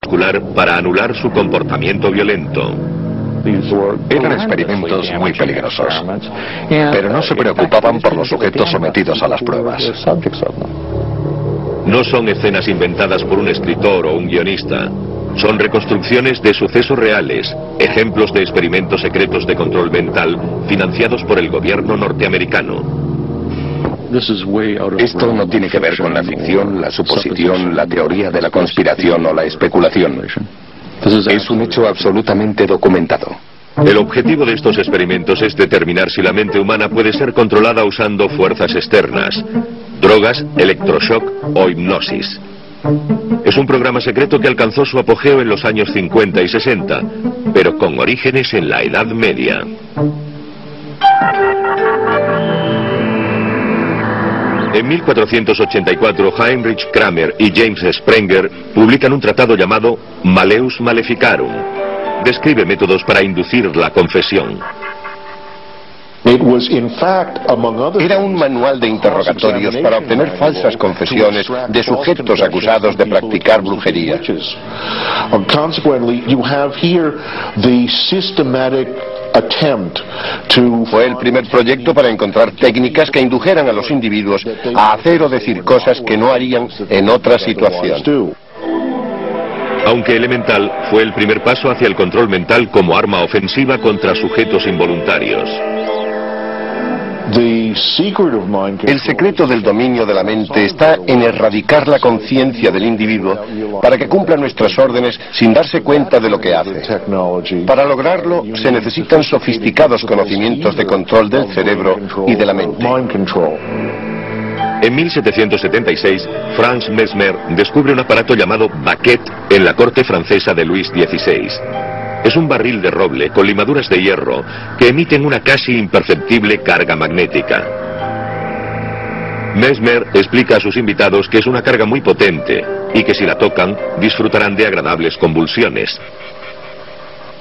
muscular para anular su comportamiento violento. Eran experimentos muy peligrosos, pero no se preocupaban por los sujetos sometidos a las pruebas. No son escenas inventadas por un escritor o un guionista. Son reconstrucciones de sucesos reales, ejemplos de experimentos secretos de control mental financiados por el gobierno norteamericano. Esto no tiene que ver con la ficción, la suposición, la teoría de la conspiración o la especulación. Es un hecho absolutamente documentado. El objetivo de estos experimentos es determinar si la mente humana puede ser controlada usando fuerzas externas, drogas, electroshock o hipnosis. Es un programa secreto que alcanzó su apogeo en los años 50 y 60, pero con orígenes en la Edad Media. En 1484, Heinrich Kramer y James Sprenger publican un tratado llamado Malleus Maleficarum. Describe métodos para inducir la confesión. Era un manual de interrogatorios para obtener falsas confesiones de sujetos acusados de practicar brujería. Fue el primer proyecto para encontrar técnicas que indujeran a los individuos a hacer o decir cosas que no harían en otra situación. Aunque elemental, fue el primer paso hacia el control mental como arma ofensiva contra sujetos involuntarios. El secreto del dominio de la mente está en erradicar la conciencia del individuo para que cumpla nuestras órdenes sin darse cuenta de lo que hace. Para lograrlo se necesitan sofisticados conocimientos de control del cerebro y de la mente. En 1776, Franz Mesmer descubre un aparato llamado baquette en la corte francesa de Luis XVI. Es un barril de roble con limaduras de hierro que emiten una casi imperceptible carga magnética. Mesmer explica a sus invitados que es una carga muy potente y que si la tocan disfrutarán de agradables convulsiones.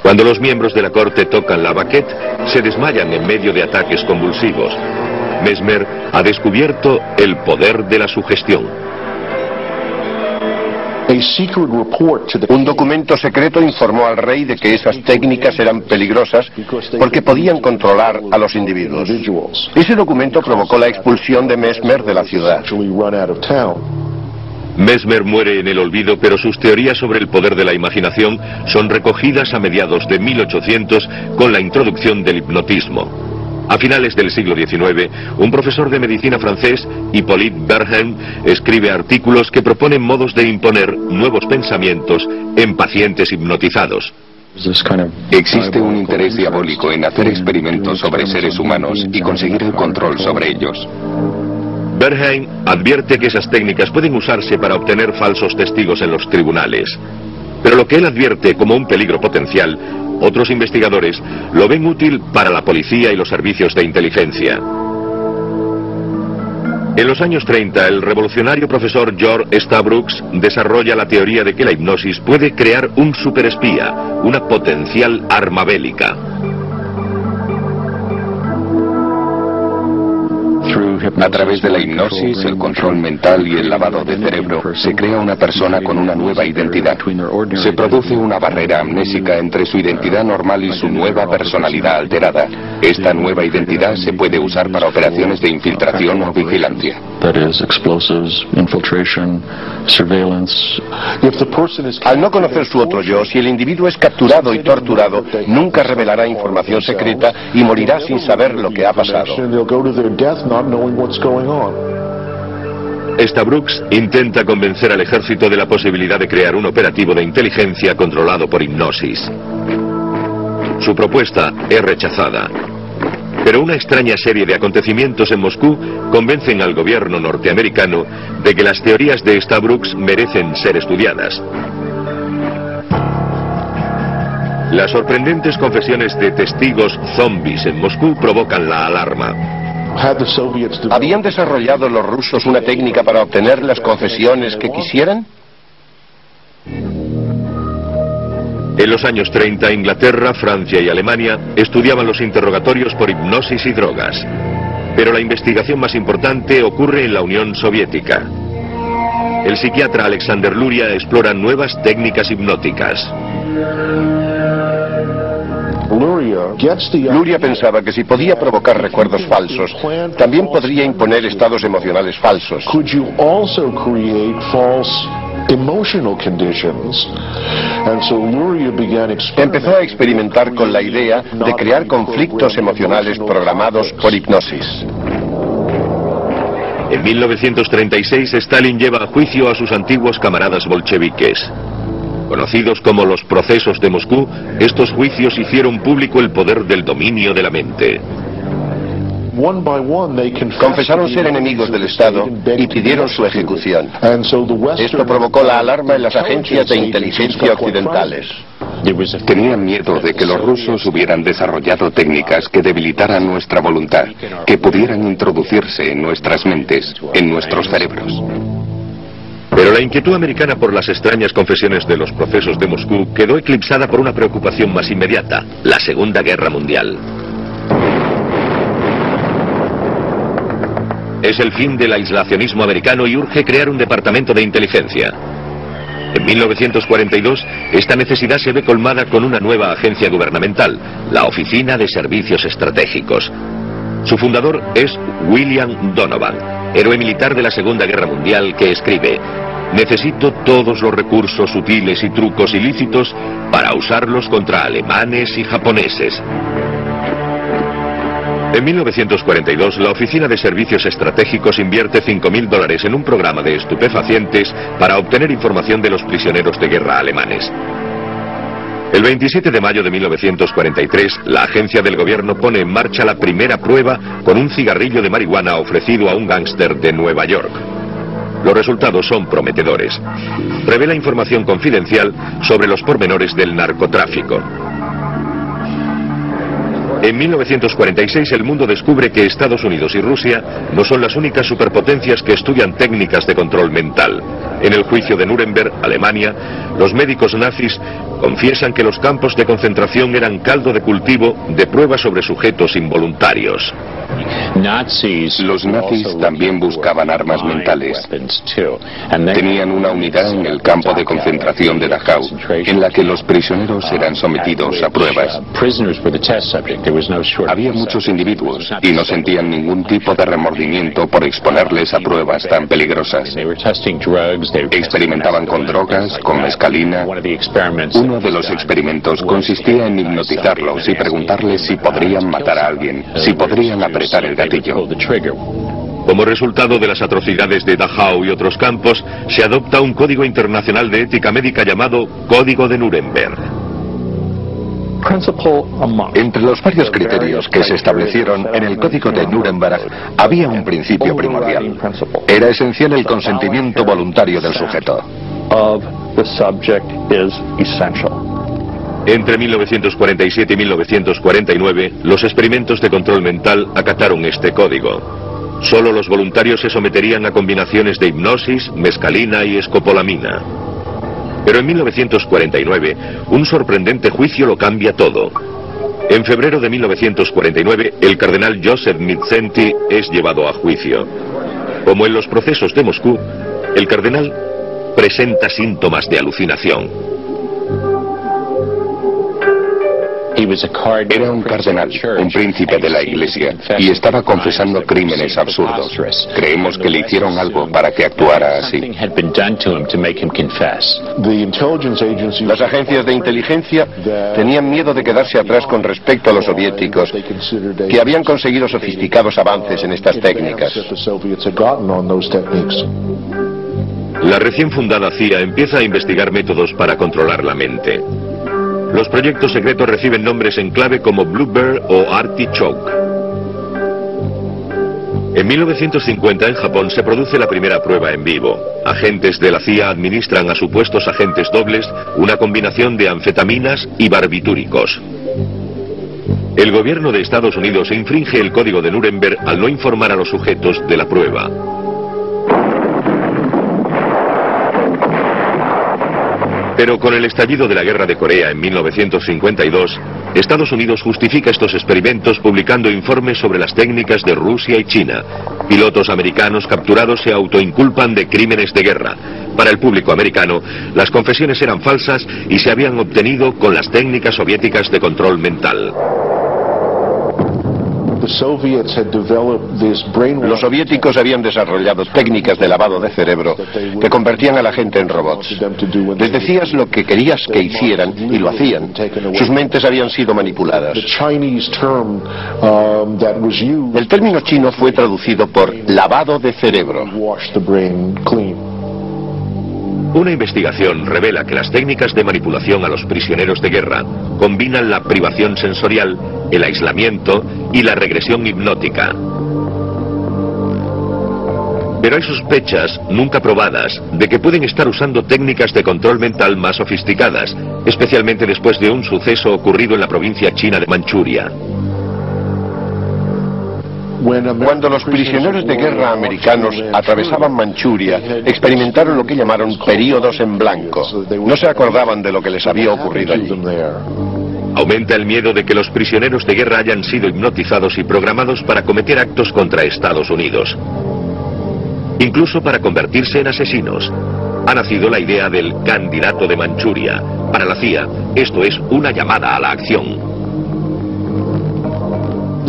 Cuando los miembros de la corte tocan la baquette, se desmayan en medio de ataques convulsivos. Mesmer ha descubierto el poder de la sugestión. Un documento secreto informó al rey de que esas técnicas eran peligrosas porque podían controlar a los individuos. Ese documento provocó la expulsión de Mesmer de la ciudad. Mesmer muere en el olvido, pero sus teorías sobre el poder de la imaginación son recogidas a mediados de 1800 con la introducción del hipnotismo. A finales del siglo XIX, un profesor de medicina francés, Hippolyte Bernheim, escribe artículos que proponen modos de imponer nuevos pensamientos en pacientes hipnotizados. Existe un interés diabólico en hacer experimentos sobre seres humanos y conseguir el control sobre ellos. Bernheim advierte que esas técnicas pueden usarse para obtener falsos testigos en los tribunales. Pero lo que él advierte como un peligro potencial, otros investigadores lo ven útil para la policía y los servicios de inteligencia. En los años 30, el revolucionario profesor George Stabrooks desarrolla la teoría de que la hipnosis puede crear un superespía, una potencial arma bélica. A través de la hipnosis, el control mental y el lavado de cerebro, se crea una persona con una nueva identidad. Se produce una barrera amnésica entre su identidad normal y su nueva personalidad alterada. Esta nueva identidad se puede usar para operaciones de infiltración o vigilancia. Al no conocer su otro yo, si el individuo es capturado y torturado, nunca revelará información secreta y morirá sin saber lo que ha pasado. Stabrooks intenta convencer al ejército de la posibilidad de crear un operativo de inteligencia controlado por hipnosis. Su propuesta es rechazada. Pero una extraña serie de acontecimientos en Moscú convencen al gobierno norteamericano de que las teorías de Stabrooks merecen ser estudiadas. Las sorprendentes confesiones de testigos zombies en Moscú provocan la alarma. ¿Habían desarrollado los rusos una técnica para obtener las confesiones que quisieran? En los años 30, Inglaterra, Francia y Alemania estudiaban los interrogatorios por hipnosis y drogas. Pero la investigación más importante ocurre en la Unión Soviética. el psiquiatra Alexander Luria explora nuevas técnicas hipnóticas. Luria pensaba que si podía provocar recuerdos falsos, también podría imponer estados emocionales falsos. Empezó a experimentar con la idea de crear conflictos emocionales programados por hipnosis. En 1936, Stalin lleva a juicio a sus antiguos camaradas bolcheviques. Conocidos como los procesos de Moscú, estos juicios hicieron público el poder del dominio de la mente. Confesaron ser enemigos del Estado y pidieron su ejecución. Esto provocó la alarma en las agencias de inteligencia occidentales. Tenían miedo de que los rusos hubieran desarrollado técnicas que debilitaran nuestra voluntad, que pudieran introducirse en nuestras mentes, en nuestros cerebros. Pero la inquietud americana por las extrañas confesiones de los procesos de Moscú quedó eclipsada por una preocupación más inmediata: la Segunda Guerra Mundial. Es el fin del aislacionismo americano y urge crear un departamento de inteligencia. En 1942, esta necesidad se ve colmada con una nueva agencia gubernamental, la Oficina de Servicios Estratégicos. Su fundador es William Donovan, héroe militar de la Segunda Guerra Mundial, que escribe: necesito todos los recursos sutiles y trucos ilícitos para usarlos contra alemanes y japoneses. En 1942, la Oficina de Servicios Estratégicos invierte $5.000 en un programa de estupefacientes para obtener información de los prisioneros de guerra alemanes. El 27 de mayo de 1943, la agencia del gobierno pone en marcha la primera prueba con un cigarrillo de marihuana ofrecido a un gángster de Nueva York. Los resultados son prometedores. Revela información confidencial sobre los pormenores del narcotráfico. En 1946 el mundo descubre que Estados Unidos y Rusia no son las únicas superpotencias que estudian técnicas de control mental. En el juicio de Nuremberg, Alemania, los médicos nazis confiesan que los campos de concentración eran caldo de cultivo de pruebas sobre sujetos involuntarios. Los nazis también buscaban armas mentales. Tenían una unidad en el campo de concentración de Dachau, en la que los prisioneros eran sometidos a pruebas. Había muchos individuos y no sentían ningún tipo de remordimiento por exponerles a pruebas tan peligrosas. Experimentaban con drogas, con mescalina. Uno de los experimentos consistía en hipnotizarlos y preguntarles si podrían matar a alguien, si podrían apretar el gatillo. Como resultado de las atrocidades de Dachau y otros campos, se adopta un código internacional de ética médica llamado Código de Nuremberg. Entre los varios criterios que se establecieron en el Código de Nuremberg había un principio primordial. Era esencial el consentimiento voluntario del sujeto. Entre 1947 y 1949, los experimentos de control mental acataron este código. Solo los voluntarios se someterían a combinaciones de hipnosis, mescalina y escopolamina. Pero en 1949, un sorprendente juicio lo cambia todo. En febrero de 1949, el cardenal Joseph Mizenti es llevado a juicio. Como en los procesos de Moscú, el cardenal presenta síntomas de alucinación. Era un cardenal, un príncipe de la Iglesia, y estaba confesando crímenes absurdos. Creemos que le hicieron algo para que actuara así. Las agencias de inteligencia tenían miedo de quedarse atrás con respecto a los soviéticos, que habían conseguido sofisticados avances en estas técnicas. La recién fundada CIA empieza a investigar métodos para controlar la mente. Los proyectos secretos reciben nombres en clave como Bluebird o Artichoke. En 1950 en Japón se produce la primera prueba en vivo. Agentes de la CIA administran a supuestos agentes dobles una combinación de anfetaminas y barbitúricos. El gobierno de Estados Unidos infringe el Código de Nuremberg al no informar a los sujetos de la prueba. Pero con el estallido de la Guerra de Corea en 1952, Estados Unidos justifica estos experimentos publicando informes sobre las técnicas de Rusia y China. Pilotos americanos capturados se autoinculpan de crímenes de guerra. Para el público americano, las confesiones eran falsas y se habían obtenido con las técnicas soviéticas de control mental. Los soviéticos habían desarrollado técnicas de lavado de cerebro que convertían a la gente en robots. Les decías lo que querías que hicieran y lo hacían. Sus mentes habían sido manipuladas. El término chino fue traducido por lavado de cerebro. Una investigación revela que las técnicas de manipulación a los prisioneros de guerra combinan la privación sensorial, el aislamiento y la regresión hipnótica. Pero hay sospechas, nunca probadas, de que pueden estar usando técnicas de control mental más sofisticadas, especialmente después de un suceso ocurrido en la provincia china de Manchuria. Cuando los prisioneros de guerra americanos atravesaban Manchuria, experimentaron lo que llamaron períodos en blanco. No se acordaban de lo que les había ocurrido allí. Aumenta el miedo de que los prisioneros de guerra hayan sido hipnotizados y programados para cometer actos contra Estados Unidos, incluso para convertirse en asesinos. Ha nacido la idea del candidato de Manchuria. Para la CIA, esto es una llamada a la acción.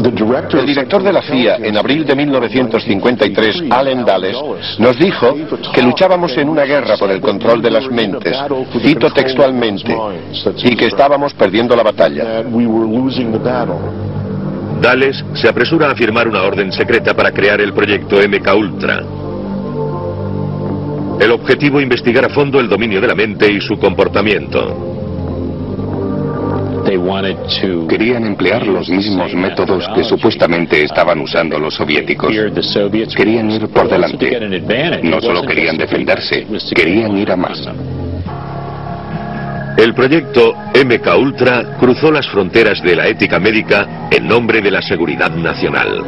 El director de la CIA, en abril de 1953, Allen Dulles, nos dijo que luchábamos en una guerra por el control de las mentes, cito textualmente, y que estábamos perdiendo la batalla. Dulles se apresura a firmar una orden secreta para crear el proyecto MKUltra. El objetivo: investigar a fondo el dominio de la mente y su comportamiento. Querían emplear los mismos métodos que supuestamente estaban usando los soviéticos. Querían ir por delante. No solo querían defenderse, querían ir a más. El proyecto MKUltra cruzó las fronteras de la ética médica en nombre de la seguridad nacional.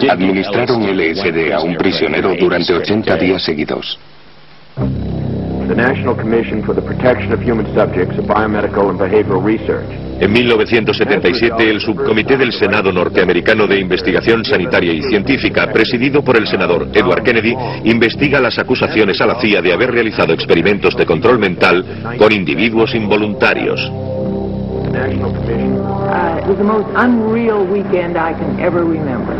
Administraron LSD a un prisionero durante 80 días seguidos. The National Commission for the Protection of Human Subjects of Biomedical and Behavioral Research. En 1977, el subcomité del Senado norteamericano de Investigación Sanitaria y Científica, presidido por el senador Edward Kennedy, investiga las acusaciones a la CIA de haber realizado experimentos de control mental con individuos involuntarios. It was the most unreal weekend I can ever remember.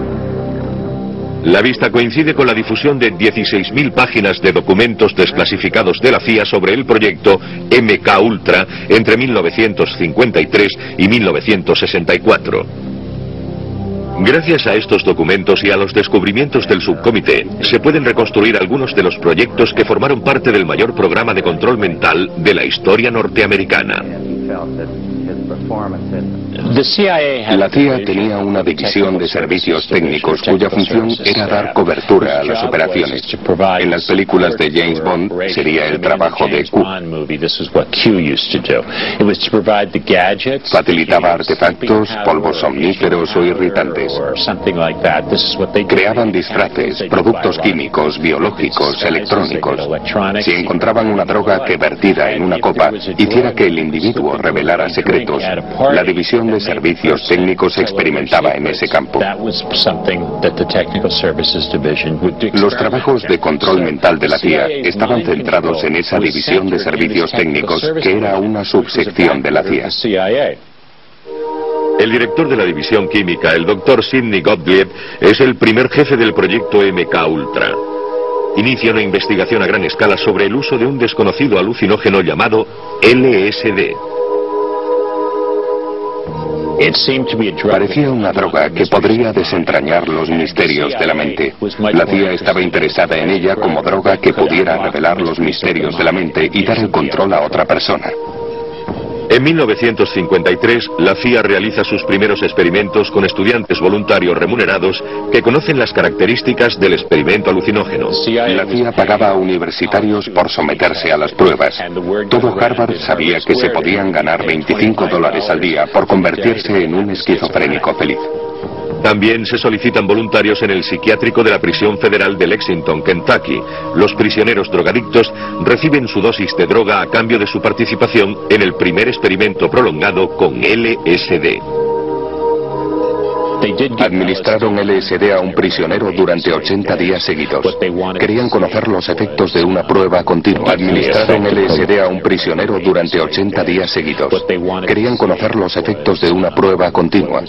La vista coincide con la difusión de 16.000 páginas de documentos desclasificados de la CIA sobre el proyecto MKUltra entre 1953 y 1964. Gracias a estos documentos y a los descubrimientos del subcomité, se pueden reconstruir algunos de los proyectos que formaron parte del mayor programa de control mental de la historia norteamericana. La CIA tenía una división de servicios técnicos cuya función era dar cobertura a las operaciones. En las películas de James Bond sería el trabajo de Q. Facilitaba artefactos, polvos somníferos o irritantes. Creaban disfraces, productos químicos, biológicos, electrónicos. Si encontraban una droga que vertida en una copa hiciera que el individuo revelara secretos, la división de servicios técnicos experimentaba en ese campo. Los trabajos de control mental de la CIA estaban centrados en esa división de servicios técnicos que era una subsección de la CIA. El director de la división química, el Dr. Sidney Gottlieb, es el primer jefe del proyecto MKUltra. Inicia una investigación a gran escala sobre el uso de un desconocido alucinógeno llamado LSD. Parecía una droga que podría desentrañar los misterios de la mente. La CIA estaba interesada en ella como droga que pudiera revelar los misterios de la mente y dar el control a otra persona. En 1953, la CIA realiza sus primeros experimentos con estudiantes voluntarios remunerados que conocen las características del experimento alucinógeno. La CIA pagaba a universitarios por someterse a las pruebas. Todo Harvard sabía que se podían ganar $25 al día por convertirse en un esquizofrénico feliz. También se solicitan voluntarios en el psiquiátrico de la prisión federal de Lexington, Kentucky. Los prisioneros drogadictos reciben su dosis de droga a cambio de su participación en el primer experimento prolongado con LSD. Administraron LSD a un prisionero durante 80 días seguidos. Querían conocer los efectos de una prueba continua. Administraron LSD a un prisionero durante 80 días seguidos. Querían conocer los efectos de una prueba continua.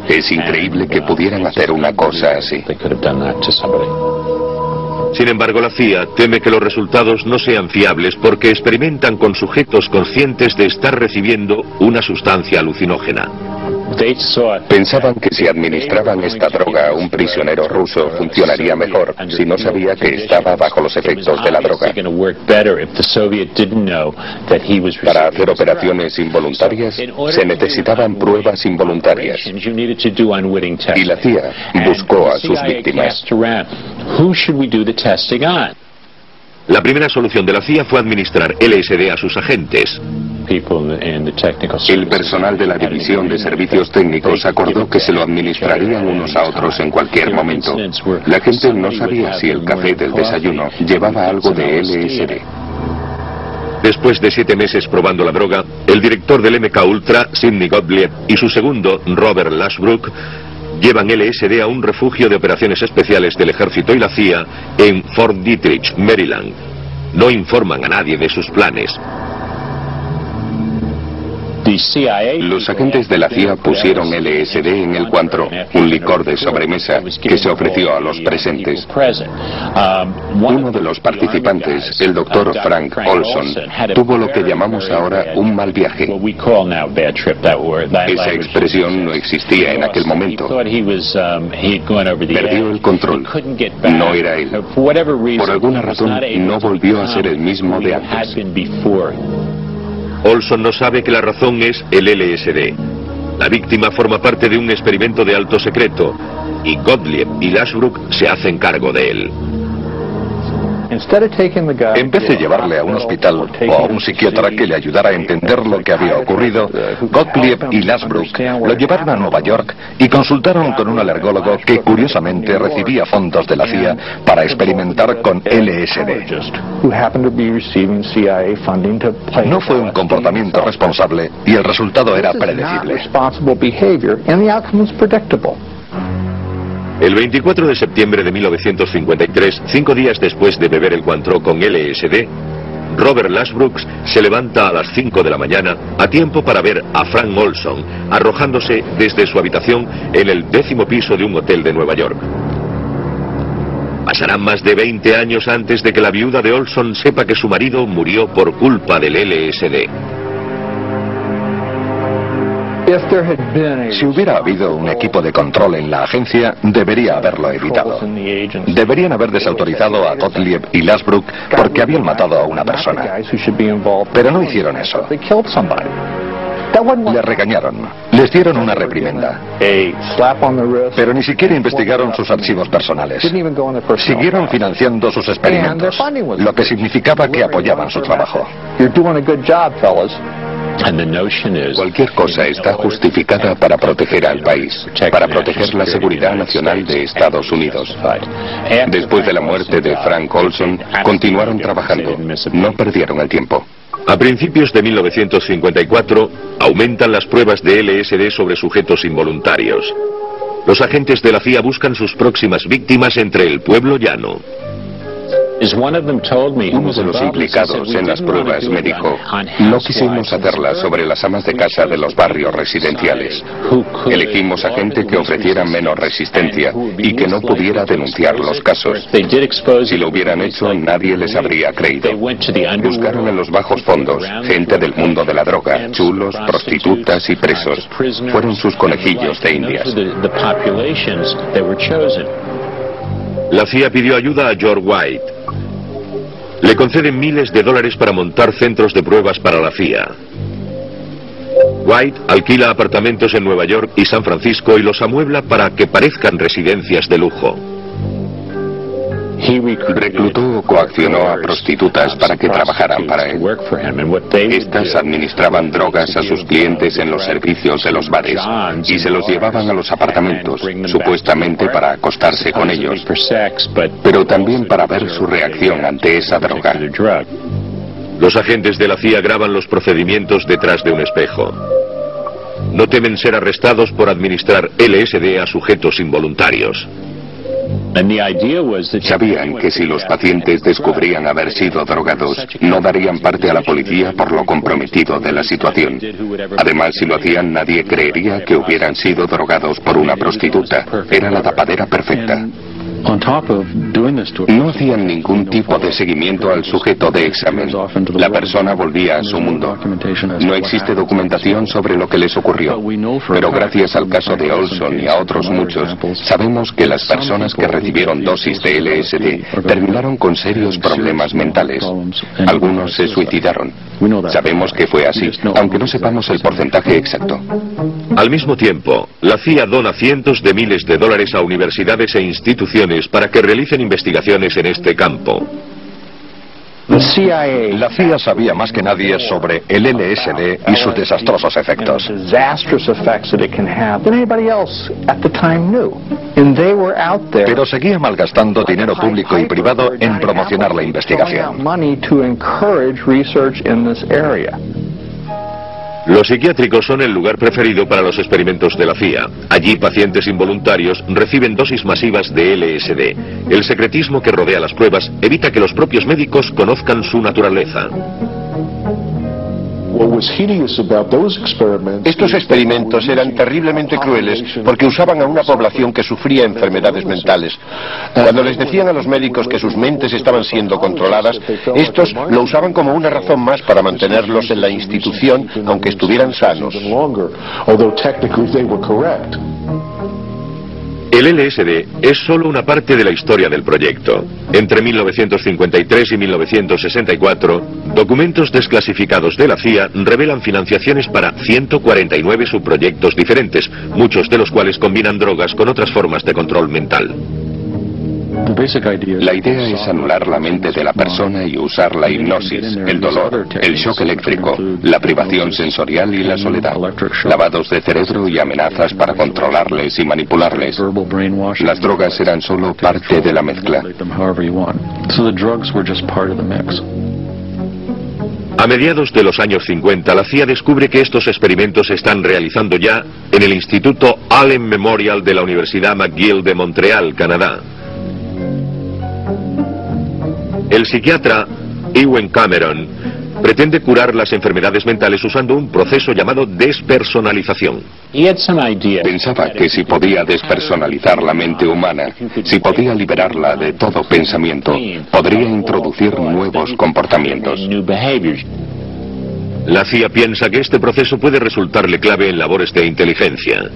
Es increíble que pudieran hacer una cosa así. Sin embargo, la CIA teme que los resultados no sean fiables porque experimentan con sujetos conscientes de estar recibiendo una sustancia alucinógena. Pensaban que si administraban esta droga a un prisionero ruso funcionaría mejor si no sabía que estaba bajo los efectos de la droga. Para hacer operaciones involuntarias se necesitaban pruebas involuntarias. Y la CIA buscó a sus víctimas. La primera solución de la CIA fue administrar LSD a sus agentes. El personal de la División de Servicios Técnicos acordó que se lo administrarían unos a otros en cualquier momento. La gente no sabía si el café del desayuno llevaba algo de LSD. Después de 7 meses probando la droga, el director del MK Ultra, Sidney Gottlieb, y su segundo, Robert Lashbrook, llevan LSD a un refugio de operaciones especiales del ejército y la CIA en Fort Detrick, Maryland. No informan a nadie de sus planes. Los agentes de la CIA pusieron LSD en el Cointreau, un licor de sobremesa que se ofreció a los presentes. Uno de los participantes, el doctor Frank Olson, tuvo lo que llamamos ahora un mal viaje. Esa expresión no existía en aquel momento. Perdió el control. No era él. Por alguna razón, no volvió a ser el mismo de antes. Olson no sabe que la razón es el LSD. La víctima forma parte de un experimento de alto secreto y Gottlieb y Lashbrook se hacen cargo de él. En vez de llevarle a un hospital o a un psiquiatra que le ayudara a entender lo que había ocurrido, Gottlieb y Lashbrook lo llevaron a Nueva York y consultaron con un alergólogo que curiosamente recibía fondos de la CIA para experimentar con LSD. No fue un comportamiento responsable y el resultado era predecible. El 24 de septiembre de 1953, 5 días después de beber el Cointreau con LSD, Robert Lashbrook se levanta a las 5 de la mañana a tiempo para ver a Frank Olson arrojándose desde su habitación en el 10º piso de un hotel de Nueva York. Pasarán más de 20 años antes de que la viuda de Olson sepa que su marido murió por culpa del LSD. Si hubiera habido un equipo de control en la agencia, debería haberlo evitado. Deberían haber desautorizado a Gottlieb y Lashbrook porque habían matado a una persona. Pero no hicieron eso. Les regañaron, les dieron una reprimenda. Pero ni siquiera investigaron sus archivos personales. Siguieron financiando sus experimentos, lo que significaba que apoyaban su trabajo. Cualquier cosa está justificada para proteger al país, para proteger la seguridad nacional de Estados Unidos. Después de la muerte de Frank Olson, continuaron trabajando, no perdieron el tiempo. A principios de 1954, aumentan las pruebas de LSD sobre sujetos involuntarios. Los agentes de la CIA buscan sus próximas víctimas entre el pueblo llano. Uno de los implicados en las pruebas me dijo, no quisimos hacerlas sobre las amas de casa de los barrios residenciales. Elegimos a gente que ofreciera menos resistencia y que no pudiera denunciar los casos. Si lo hubieran hecho, nadie les habría creído. Buscaron en los bajos fondos gente del mundo de la droga, chulos, prostitutas y presos. Fueron sus conejillos de indias. La CIA pidió ayuda a George White. Le conceden miles de dólares para montar centros de pruebas para la CIA. White alquila apartamentos en Nueva York y San Francisco y los amuebla para que parezcan residencias de lujo. Reclutó o coaccionó a prostitutas para que trabajaran para él. Estas administraban drogas a sus clientes en los servicios de los bares y se los llevaban a los apartamentos, supuestamente para acostarse con ellos, pero también para ver su reacción ante esa droga. Los agentes de la CIA graban los procedimientos detrás de un espejo. No temen ser arrestados por administrar LSD a sujetos involuntarios. Sabían que si los pacientes descubrían haber sido drogados, no darían parte a la policía por lo comprometido de la situación. Además, si lo hacían, nadie creería que hubieran sido drogados por una prostituta. Era la tapadera perfecta. No hacían ningún tipo de seguimiento al sujeto de examen. La persona volvía a su mundo. No existe documentación sobre lo que les ocurrió, pero gracias al caso de Olson y a otros muchos, sabemos que las personas que recibieron dosis de LSD terminaron con serios problemas mentales. Algunos se suicidaron. Sabemos que fue así, aunque no sepamos el porcentaje exacto. Al mismo tiempo, la CIA dona cientos de miles de dólares a universidades e instituciones para que realicen investigaciones en este campo. La CIA sabía más que nadie sobre el LSD y sus desastrosos efectos. Pero seguía malgastando dinero público y privado en promocionar la investigación. Los psiquiátricos son el lugar preferido para los experimentos de la CIA. Allí pacientes involuntarios reciben dosis masivas de LSD. El secretismo que rodea las pruebas evita que los propios médicos conozcan su naturaleza. Estos experimentos eran terriblemente crueles porque usaban a una población que sufría enfermedades mentales. Cuando les decían a los médicos que sus mentes estaban siendo controladas, estos lo usaban como una razón más para mantenerlos en la institución, aunque estuvieran sanos. El LSD es solo una parte de la historia del proyecto. Entre 1953 y 1964, documentos desclasificados de la CIA revelan financiaciones para 149 subproyectos diferentes, muchos de los cuales combinan drogas con otras formas de control mental. La idea es anular la mente de la persona y usar la hipnosis, el dolor, el shock eléctrico, la privación sensorial y la soledad, lavados de cerebro y amenazas para controlarles y manipularles. Las drogas eran solo parte de la mezcla. A mediados de los años 50, la CIA descubre que estos experimentos se están realizando ya en el Instituto Allen Memorial de la Universidad McGill de Montreal, Canadá. El psiquiatra Ewen Cameron pretende curar las enfermedades mentales usando un proceso llamado despersonalización. Pensaba que si podía despersonalizar la mente humana, si podía liberarla de todo pensamiento, podría introducir nuevos comportamientos. La CIA piensa que este proceso puede resultarle clave en labores de inteligencia.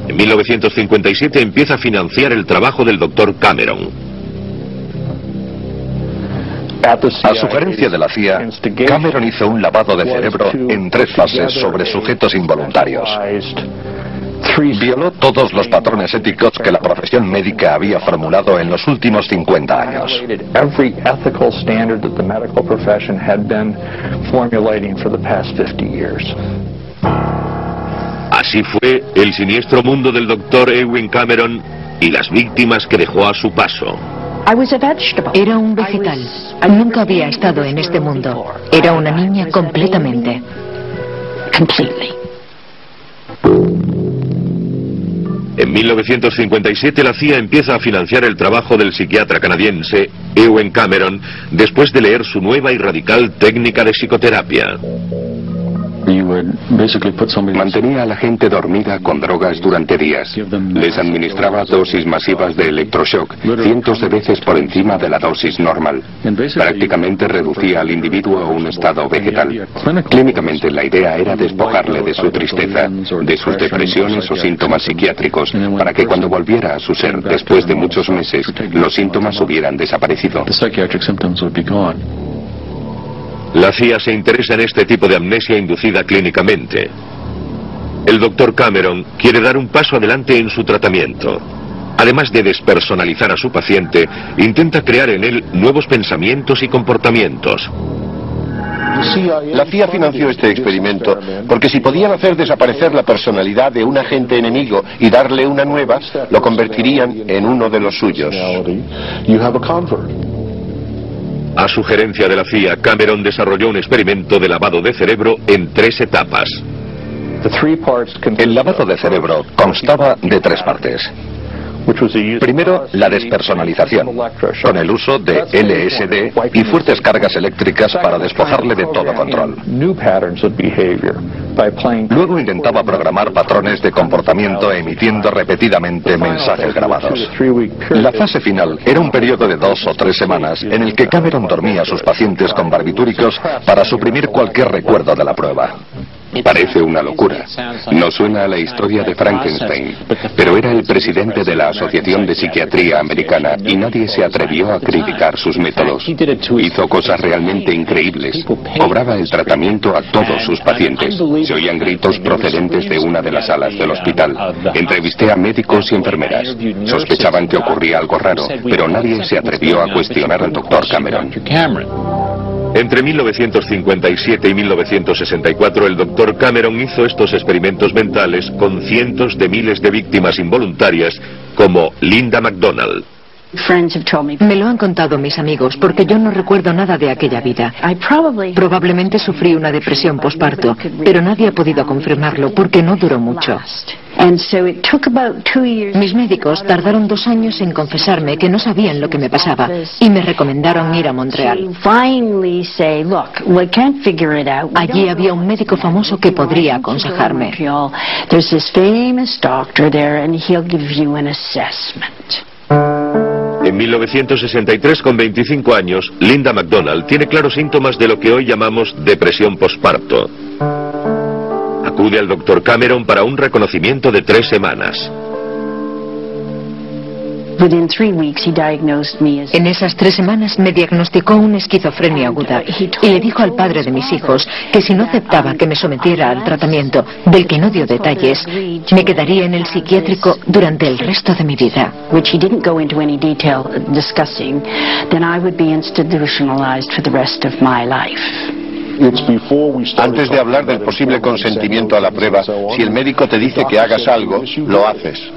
En 1957 empieza a financiar el trabajo del Dr. Cameron. A sugerencia de la CIA, Cameron hizo un lavado de cerebro en 3 fases sobre sujetos involuntarios. Violó todos los patrones éticos que la profesión médica había formulado en los últimos 50 años. Así fue el siniestro mundo del Dr. Ewen Cameron y las víctimas que dejó a su paso. Era un vegetal. Nunca había estado en este mundo. Era una niña completamente. En 1957 la CIA empieza a financiar el trabajo del psiquiatra canadiense Ewen Cameron después de leer su nueva y radical técnica de psicoterapia. Mantenía a la gente dormida con drogas durante días. Les administraba dosis masivas de electroshock, cientos de veces por encima de la dosis normal. Prácticamente reducía al individuo a un estado vegetal. Clínicamente la idea era despojarle de su tristeza, de sus depresiones o síntomas psiquiátricos, para que cuando volviera a su ser después de muchos meses, los síntomas hubieran desaparecido. La CIA se interesa en este tipo de amnesia inducida clínicamente. El Dr. Cameron quiere dar un paso adelante en su tratamiento. Además de despersonalizar a su paciente, intenta crear en él nuevos pensamientos y comportamientos. La CIA financió este experimento porque si podían hacer desaparecer la personalidad de un agente enemigo y darle una nueva, lo convertirían en uno de los suyos. A sugerencia de la CIA, Cameron desarrolló un experimento de lavado de cerebro en 3 etapas. El lavado de cerebro constaba de 3 partes. Primero, la despersonalización, con el uso de LSD y fuertes cargas eléctricas para despojarle de todo control. Luego intentaba programar patrones de comportamiento emitiendo repetidamente mensajes grabados. La fase final era un periodo de 2 o 3 semanas en el que Cameron dormía a sus pacientes con barbitúricos para suprimir cualquier recuerdo de la prueba. Parece una locura. No suena a la historia de Frankenstein, pero era el presidente de la Asociación de Psiquiatría Americana y nadie se atrevió a criticar sus métodos. Hizo cosas realmente increíbles. Cobraba el tratamiento a todos sus pacientes. Se oían gritos procedentes de una de las salas del hospital. Entrevisté a médicos y enfermeras. Sospechaban que ocurría algo raro, pero nadie se atrevió a cuestionar al Dr. Cameron. Entre 1957 y 1964, el Dr. Cameron hizo estos experimentos mentales con cientos de miles de víctimas involuntarias, como Linda McDonald. Me lo han contado mis amigos, porque yo no recuerdo nada de aquella vida. Probablemente sufrí una depresión posparto, pero nadie ha podido confirmarlo porque no duró mucho. Mis médicos tardaron 2 años en confesarme que no sabían lo que me pasaba y me recomendaron ir a Montreal. Allí había un médico famoso que podría aconsejarme. En 1963, con 25 años, Linda McDonald tiene claros síntomas de lo que hoy llamamos depresión posparto. Acude al Dr. Cameron para un reconocimiento de 3 semanas. En esas 3 semanas me diagnosticó una esquizofrenia aguda y le dijo al padre de mis hijos que si no aceptaba que me sometiera al tratamiento, del que no dio detalles, me quedaría en el psiquiátrico durante el resto de mi vida. Antes de hablar del posible consentimiento a la prueba, si el médico te dice que hagas algo, lo haces.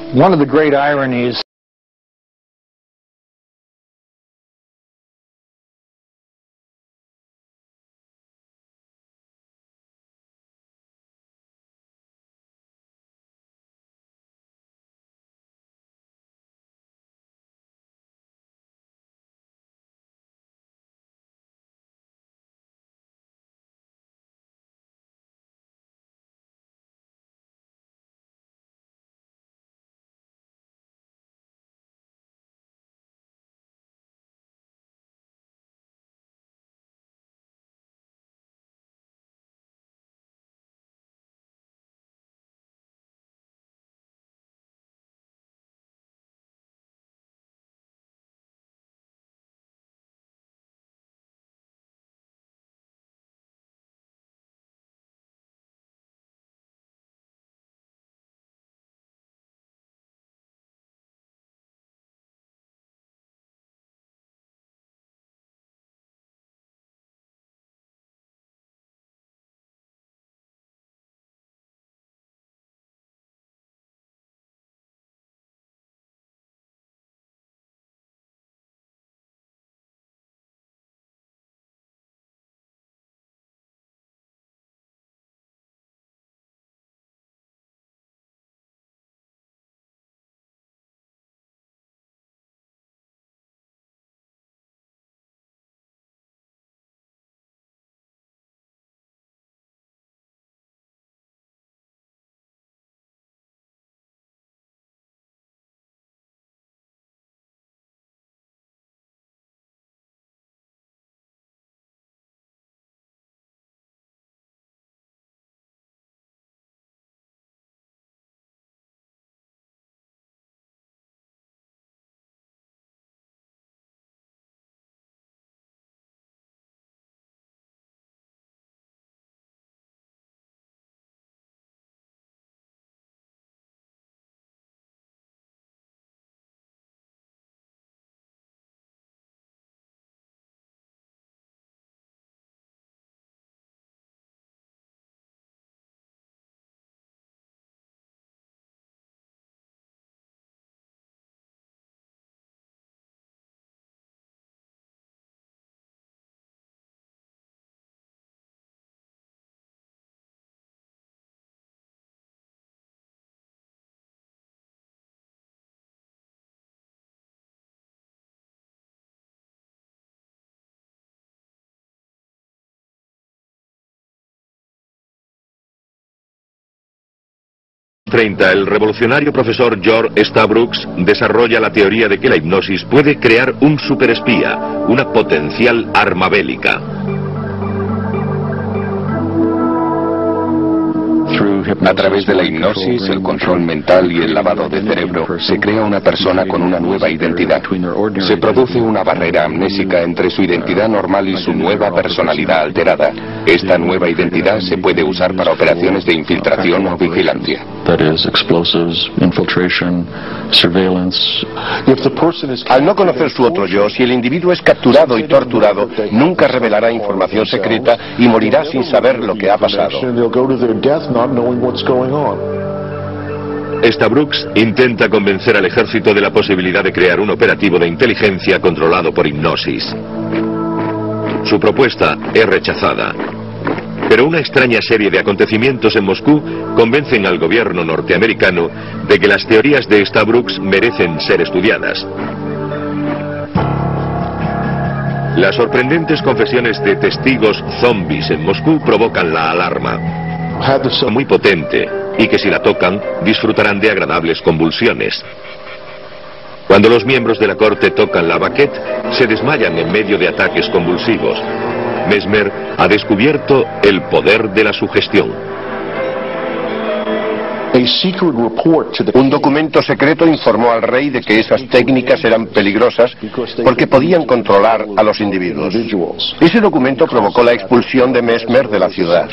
30, el revolucionario profesor George Stabrooks desarrolla la teoría de que la hipnosis puede crear un superespía, una potencial arma bélica. A través de la hipnosis, el control mental y el lavado de cerebro, se crea una persona con una nueva identidad. Se produce una barrera amnésica entre su identidad normal y su nueva personalidad alterada. Esta nueva identidad se puede usar para operaciones de infiltración o vigilancia. Al no conocer su otro yo, si el individuo es capturado y torturado, nunca revelará información secreta y morirá sin saber lo que ha pasado. Stabrooks intenta convencer al ejército de la posibilidad de crear un operativo de inteligencia controlado por hipnosis. Su propuesta es rechazada, pero una extraña serie de acontecimientos en Moscú convencen al gobierno norteamericano de que las teorías de Stabrooks merecen ser estudiadas. Las sorprendentes confesiones de testigos zombies en Moscú provocan la alarma. Muy potente, y que si la tocan, disfrutarán de agradables convulsiones. Cuando los miembros de la corte tocan la baquette, se desmayan en medio de ataques convulsivos. Mesmer ha descubierto el poder de la sugestión. Un documento secreto informó al rey de que esas técnicas eran peligrosas porque podían controlar a los individuos. Ese documento provocó la expulsión de Mesmer de la ciudad.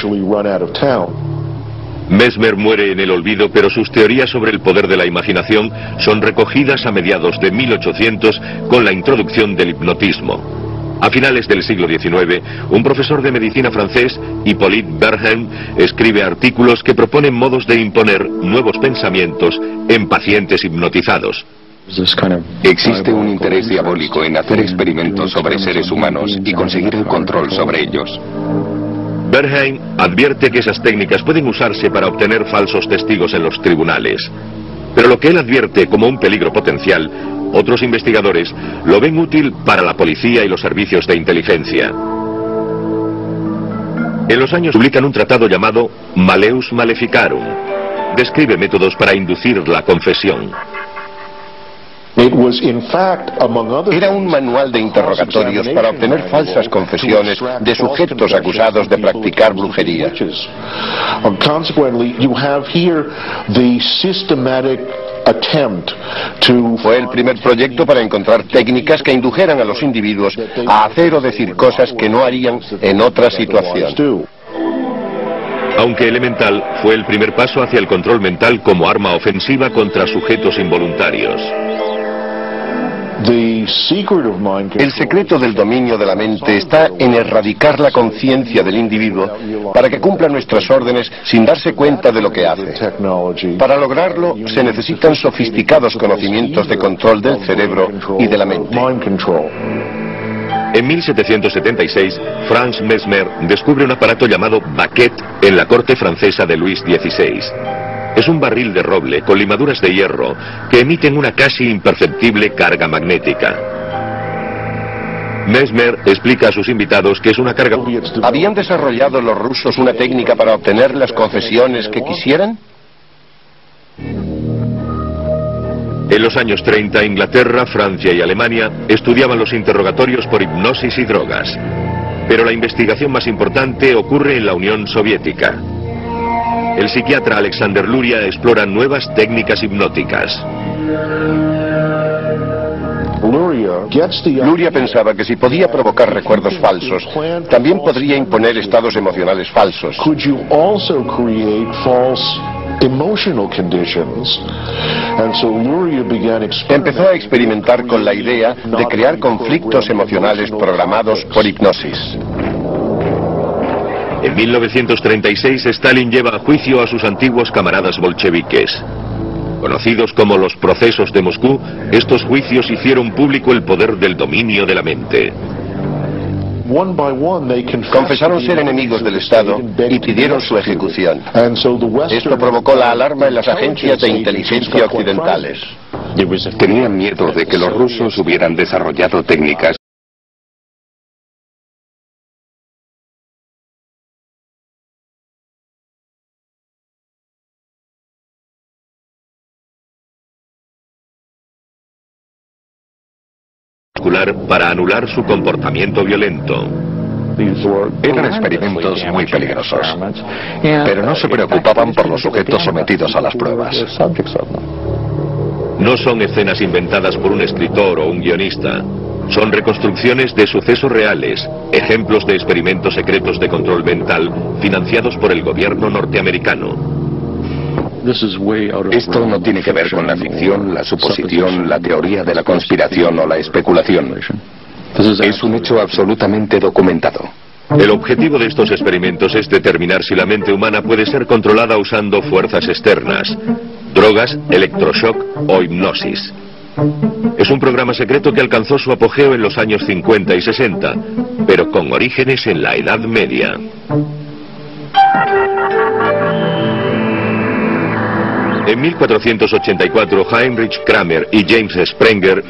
Mesmer muere en el olvido, pero sus teorías sobre el poder de la imaginación son recogidas a mediados de 1800 con la introducción del hipnotismo. A finales del siglo XIX, un profesor de medicina francés, Hippolyte Bernheim, escribe artículos que proponen modos de imponer nuevos pensamientos en pacientes hipnotizados. Existe un interés diabólico en hacer experimentos sobre seres humanos y conseguir el control sobre ellos. Bernheim advierte que esas técnicas pueden usarse para obtener falsos testigos en los tribunales. Pero lo que él advierte como un peligro potencial, otros investigadores lo ven útil para la policía y los servicios de inteligencia. En los años publican un tratado llamado Maleus Maleficarum. Describe métodos para inducir la confesión. Era un manual de interrogatorios para obtener falsas confesiones de sujetos acusados de practicar brujería. Fue el primer proyecto para encontrar técnicas que indujeran a los individuos a hacer o decir cosas que no harían en otra situación. Aunque elemental, fue el primer paso hacia el control mental como arma ofensiva contra sujetos involuntarios. El secreto del dominio de la mente está en erradicar la conciencia del individuo para que cumpla nuestras órdenes sin darse cuenta de lo que hace. Para lograrlo se necesitan sofisticados conocimientos de control del cerebro y de la mente. En 1776, Franz Mesmer descubre un aparato llamado baquette en la corte francesa de Luis XVI. Es un barril de roble con limaduras de hierro que emiten una casi imperceptible carga magnética. Mesmer explica a sus invitados que es una carga... ¿Habían desarrollado los rusos una técnica para obtener las confesiones que quisieran? En los años 30, Inglaterra, Francia y Alemania estudiaban los interrogatorios por hipnosis y drogas. Pero la investigación más importante ocurre en la Unión Soviética. El psiquiatra Alexander Luria explora nuevas técnicas hipnóticas. Luria pensaba que si podía provocar recuerdos falsos, también podría imponer estados emocionales falsos. Empezó a experimentar con la idea de crear conflictos emocionales programados por hipnosis. En 1936, Stalin lleva a juicio a sus antiguos camaradas bolcheviques. Conocidos como los procesos de Moscú, estos juicios hicieron público el poder del dominio de la mente. Confesaron ser enemigos del Estado y pidieron su ejecución. Esto provocó la alarma en las agencias de inteligencia occidentales. Tenían miedo de que los rusos hubieran desarrollado técnicas muscular para anular su comportamiento violento. Eran experimentos muy peligrosos, pero no se preocupaban por los sujetos sometidos a las pruebas. No son escenas inventadas por un escritor o un guionista. Son reconstrucciones de sucesos reales, ejemplos de experimentos secretos de control mental financiados por el gobierno norteamericano. Esto no tiene que ver con la ficción, la suposición, la teoría de la conspiración o la especulación. Es un hecho absolutamente documentado. El objetivo de estos experimentos es determinar si la mente humana puede ser controlada usando fuerzas externas, drogas, electroshock o hipnosis. Es un programa secreto que alcanzó su apogeo en los años 50 y 60, pero con orígenes en la Edad Media. En 1484, Heinrich Kramer y James Sprenger